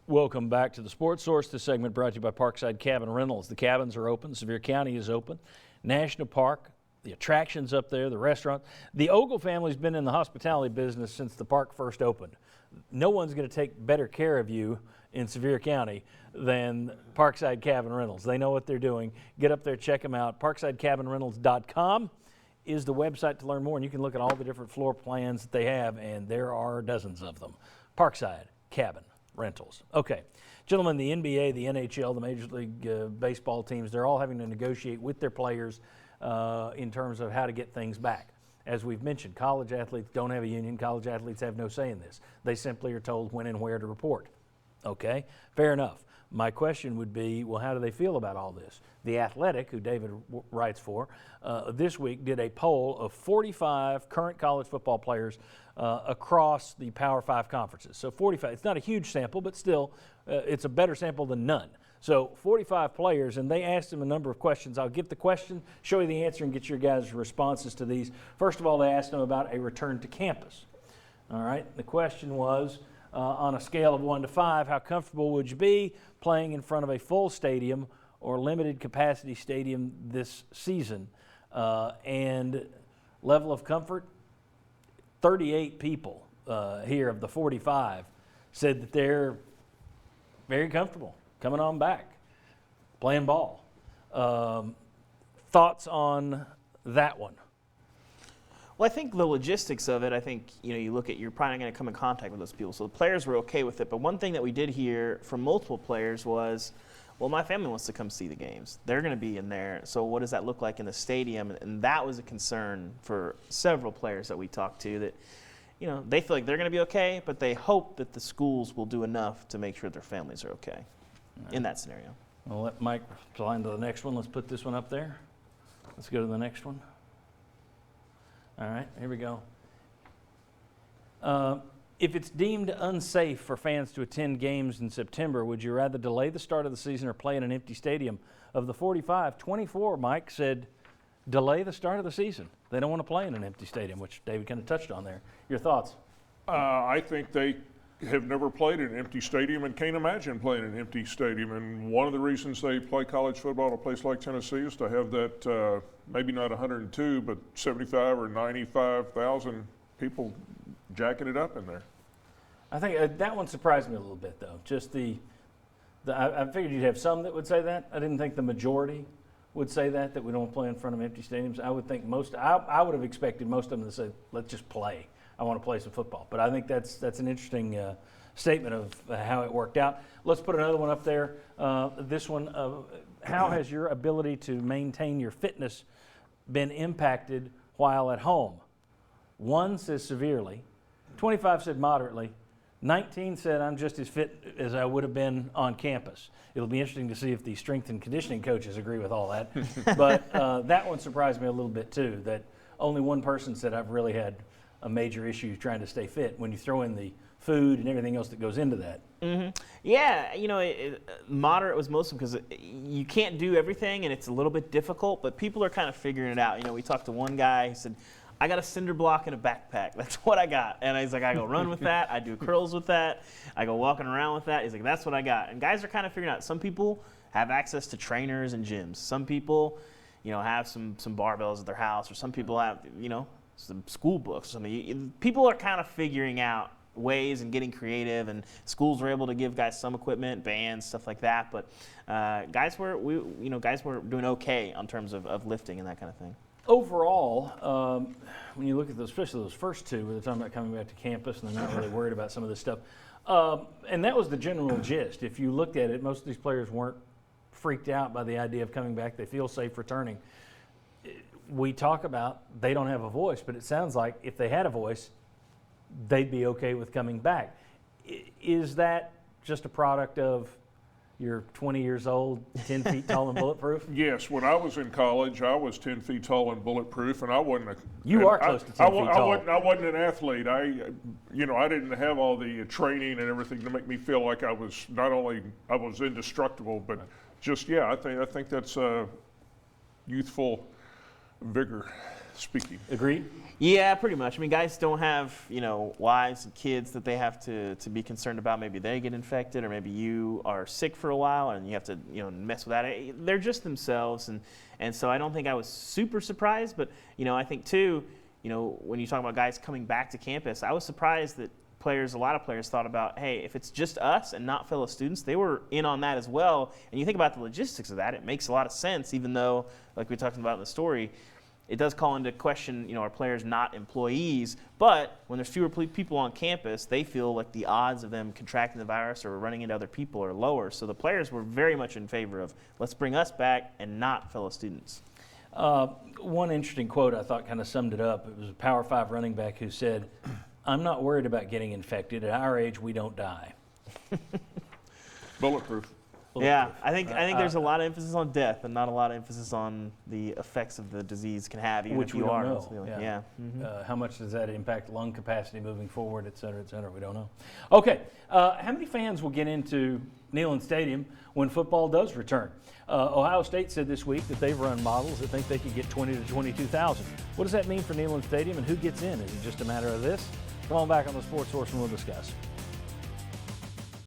Welcome back to the Sports Source. This segment brought to you by Parkside Cabin Rentals. The cabins are open. Sevier County is open. National Park, the attractions up there, the restaurant. The Ogle family's been in the hospitality business since the park first opened. No one's going to take better care of you in Sevier County than Parkside Cabin Rentals. They know what they're doing. Get up there, check them out. ParksideCabinRentals.com is the website to learn more, and you can look at all the different floor plans that they have, and there are dozens of them. Parkside Cabin Rentals. Okay, gentlemen, the NBA, the NHL, the Major League Baseball teams, they're all having to negotiate with their players in terms of how to get things back. As we've mentioned, college athletes don't have a union. College athletes have no say in this. They simply are told when and where to report. Okay, fair enough. My question would be, well, how do they feel about all this? The Athletic, who David writes for, this week did a poll of 45 current college football players across the Power 5 conferences. So 45, it's not a huge sample, but still, it's a better sample than none. So 45 players, and they asked them a number of questions. I'll give the question, show you the answer, and get your guys' responses to these. First of all, they asked them about a return to campus. All right, the question was, on a scale of 1 to 5, how comfortable would you be playing in front of a full stadium or limited capacity stadium this season? And level of comfort, 38 people here of the 45 said that they're very comfortable coming on back, playing ball. Thoughts on that one? Well, I think the logistics of it, I think, you look at, you're probably not going to come in contact with those people. So the players were okay with it. But one thing that we did hear from multiple players was, well, my family wants to come see the games. They're going to be in there. So what does that look like in the stadium? And that was a concern for several players that we talked to, that, they feel like they're going to be okay, but they hope that the schools will do enough to make sure their families are okay in that scenario. I'll let Mike fly into the next one. Let's put this one up there. Let's go to the next one. All right, here we go. If it's deemed unsafe for fans to attend games in September, would you rather delay the start of the season or play in an empty stadium? Of the 45, 24, Mike, said delay the start of the season. They don't want to play in an empty stadium, which David kind of touched on there. Your thoughts? I think they have never played in an empty stadium and can't imagine playing in an empty stadium. And one of the reasons they play college football at a place like Tennessee is to have that maybe not 102, but 75 or 95,000 people jacking it up in there. I think that one surprised me a little bit, though. Just I figured you'd have some that would say that. I didn't think the majority would say that we don't play in front of empty stadiums. I would think I would have expected most of them to say, let's just play. I want to play some football. But I think that's an interesting statement of how it worked out. Let's put another one up there. This one, how has your ability to maintain your fitness been impacted while at home? 1 says severely, 25 said moderately, 19 said I'm just as fit as I would have been on campus. It'll be interesting to see if the strength and conditioning coaches agree with all that. But that one surprised me a little bit too, that only one person said I've really had a major issue trying to stay fit when you throw in the food and everything else that goes into that. Mm-hmm. Yeah, moderate was most of them because you can't do everything and it's a little bit difficult, but people are kind of figuring it out. We talked to one guy who said, I got a cinder block and a backpack. That's what I got. And he's like, I go run with that. I do curls with that. I go walking around with that. He's like, that's what I got. And guys are kind of figuring out. Some people have access to trainers and gyms. Some people, have some barbells at their house, or some people have, some school books or something. People are kind of figuring out ways and getting creative, and schools were able to give guys some equipment, bands, stuff like that. But guys were doing okay in terms of lifting and that kind of thing. Overall, when you look at those, especially those first two, where they're talking about coming back to campus and they're not really worried about some of this stuff, and that was the general gist. If you looked at it, most of these players weren't freaked out by the idea of coming back. They feel safe returning. We talk about they don't have a voice, but it sounds like if they had a voice, they'd be okay with coming back. Is that just a product of you're 20 years old, 10 feet tall and bulletproof? Yes, when I was in college, I was 10 feet tall and bulletproof, and I wasn't You are close to 10 feet tall. I wasn't an athlete. I didn't have all the training and everything to make me feel like I was I was indestructible, but just I think that's youthful vigor. speaking. Agreed? Yeah, pretty much. I mean, guys don't have, wives and kids that they have to be concerned about. Maybe they get infected, or maybe you are sick for a while and you have to, mess with that. They're just themselves, and so I don't think I was super surprised. But I think too, when you talk about guys coming back to campus, I was surprised that a lot of players thought about, hey, if it's just us and not fellow students, they were in on that as well. And you think about the logistics of that, it makes a lot of sense, even though, like we talked about in the story, it does call into question, are players not employees? But when there's fewer people on campus, they feel like the odds of them contracting the virus or running into other people are lower. So the players were very much in favor of, let's bring us back and not fellow students. One interesting quote I thought kind of summed it up. It was a Power 5 running back who said, "I'm not worried about getting infected. At our age, we don't die." Bulletproof. Yeah, I think there's a lot of emphasis on death and not a lot of emphasis on the effects of the disease can have, even Which if we you don't are. know. Yeah. Mhm. How much does that impact lung capacity moving forward, et cetera, et cetera? We don't know. Okay, how many fans will get into Neyland Stadium when football does return? Ohio State said this week that they've run models that think they could get 20 to 22,000. What does that mean for Neyland Stadium, and who gets in? Is it just a matter of this? Come on back on the Sports Source and we'll discuss.